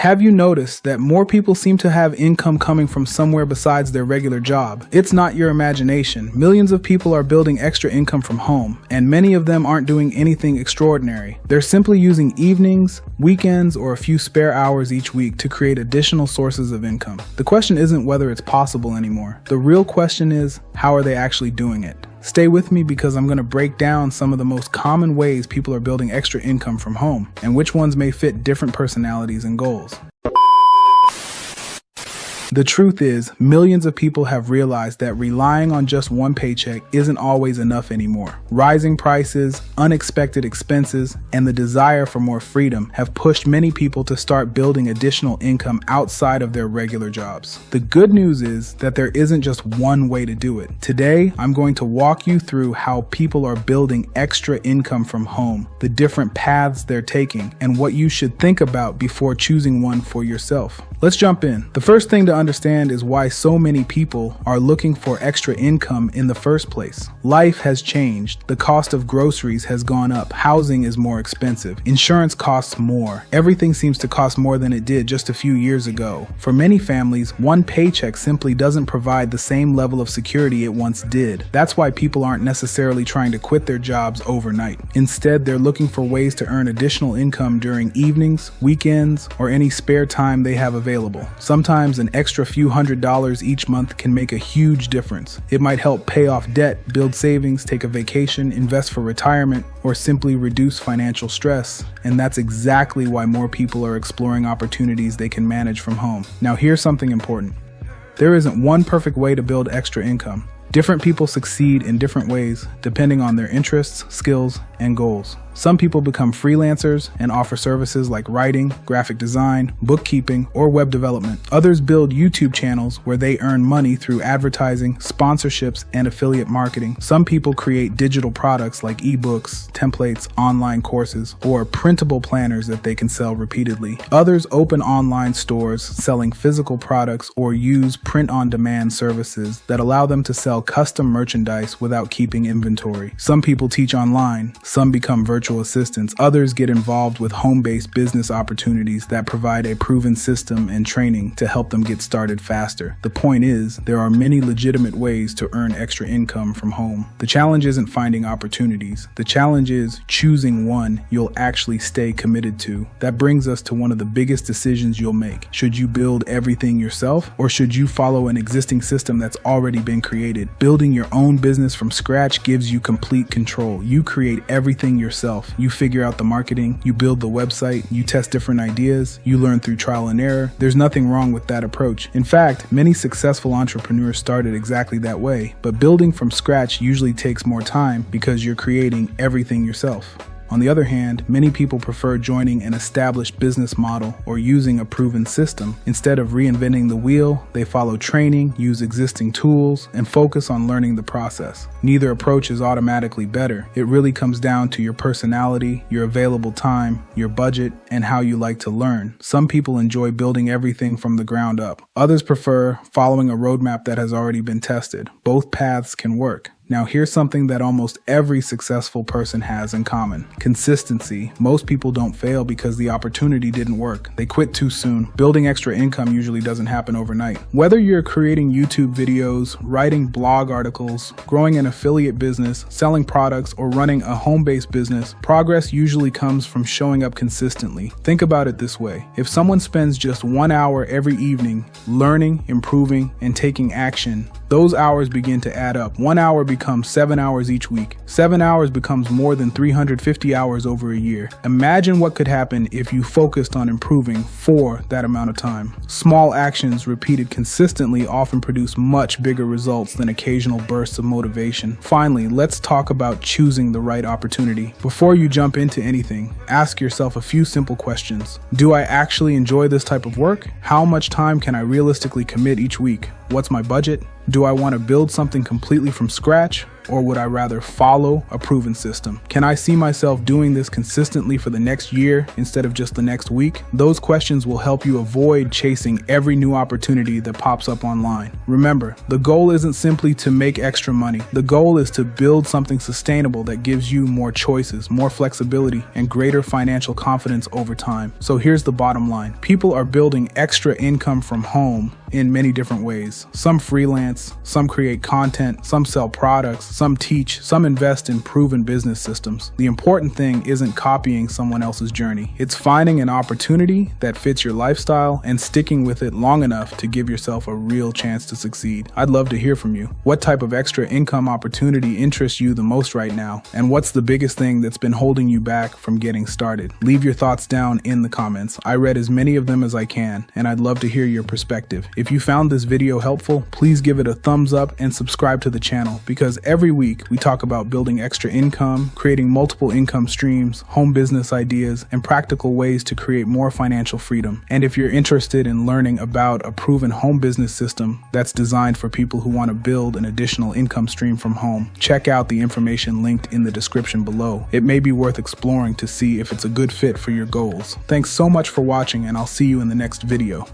Have you noticed that more people seem to have income coming from somewhere besides their regular job? It's not your imagination. Millions of people are building extra income from home, and many of them aren't doing anything extraordinary. They're simply using evenings, weekends, or a few spare hours each week to create additional sources of income. The question isn't whether it's possible anymore. The real question is, how are they actually doing it? Stay with me because I'm going to break down some of the most common ways people are building extra income from home and which ones may fit different personalities and goals. The truth is, millions of people have realized that relying on just one paycheck isn't always enough anymore. Rising prices, unexpected expenses, and the desire for more freedom have pushed many people to start building additional income outside of their regular jobs. The good news is that there isn't just one way to do it. Today, I'm going to walk you through how people are building extra income from home, the different paths they're taking, and what you should think about before choosing one for yourself. Let's jump in. The first thing to understand is why so many people are looking for extra income in the first place. Life has changed. The cost of groceries has gone up. Housing is more expensive. Insurance costs more. Everything seems to cost more than it did just a few years ago. For many families, one paycheck simply doesn't provide the same level of security it once did. That's why people aren't necessarily trying to quit their jobs overnight. Instead, they're looking for ways to earn additional income during evenings, weekends, or any spare time they have available. Sometimes an extra few $100s each month can make a huge difference. It might help pay off debt, build savings, take a vacation, invest for retirement, or simply reduce financial stress. And that's exactly why more people are exploring opportunities they can manage from home. Now, here's something important. There isn't one perfect way to build extra income. Different people succeed in different ways depending on their interests, skills, and goals. Some people become freelancers and offer services like writing, graphic design, bookkeeping, or web development. Others build YouTube channels where they earn money through advertising, sponsorships, and affiliate marketing. Some people create digital products like ebooks, templates, online courses, or printable planners that they can sell repeatedly. Others open online stores selling physical products or use print-on-demand services that allow them to sell custom merchandise without keeping inventory. Some people teach online. Some become virtual assistants. Others get involved with home-based business opportunities that provide a proven system and training to help them get started faster. The point is, there are many legitimate ways to earn extra income from home. The challenge isn't finding opportunities. The challenge is choosing one you'll actually stay committed to. That brings us to one of the biggest decisions you'll make. Should you build everything yourself, or should you follow an existing system that's already been created? Building your own business from scratch gives you complete control. You create everything yourself. You figure out the marketing, you build the website, you test different ideas, you learn through trial and error. There's nothing wrong with that approach. In fact, many successful entrepreneurs started exactly that way, but building from scratch usually takes more time because you're creating everything yourself. On the other hand, many people prefer joining an established business model or using a proven system. Instead of reinventing the wheel, they follow training, use existing tools, and focus on learning the process. Neither approach is automatically better. It really comes down to your personality, your available time, your budget, and how you like to learn. Some people enjoy building everything from the ground up. Others prefer following a roadmap that has already been tested. Both paths can work. Now, here's something that almost every successful person has in common: consistency. Most people don't fail because the opportunity didn't work. They quit too soon. Building extra income usually doesn't happen overnight. Whether you're creating YouTube videos, writing blog articles, growing an affiliate business, selling products, or running a home-based business, progress usually comes from showing up consistently. Think about it this way. If someone spends just 1 hour every evening learning, improving, and taking action, those hours begin to add up. 1 hour becomes 7 hours each week. 7 hours becomes more than 350 hours over a year. Imagine what could happen if you focused on improving for that amount of time. Small actions repeated consistently often produce much bigger results than occasional bursts of motivation. Finally, let's talk about choosing the right opportunity. Before you jump into anything, ask yourself a few simple questions. Do I actually enjoy this type of work? How much time can I realistically commit each week? What's my budget? Do I want to build something completely from scratch? or would I rather follow a proven system? Can I see myself doing this consistently for the next year instead of just the next week? Those questions will help you avoid chasing every new opportunity that pops up online. Remember, the goal isn't simply to make extra money. The goal is to build something sustainable that gives you more choices, more flexibility, and greater financial confidence over time. So here's the bottom line. People are building extra income from home in many different ways. Some freelance, some create content, some sell products, some teach, some invest in proven business systems. The important thing isn't copying someone else's journey. It's finding an opportunity that fits your lifestyle and sticking with it long enough to give yourself a real chance to succeed. I'd love to hear from you. What type of extra income opportunity interests you the most right now? And what's the biggest thing that's been holding you back from getting started? Leave your thoughts down in the comments. I read as many of them as I can, and I'd love to hear your perspective. If you found this video helpful, please give it a thumbs up and subscribe to the channel, because every week we talk about building extra income, creating multiple income streams, home business ideas, and practical ways to create more financial freedom. And if you're interested in learning about a proven home business system that's designed for people who want to build an additional income stream from home, check out the information linked in the description below. It may be worth exploring to see if it's a good fit for your goals. Thanks so much for watching, and I'll see you in the next video.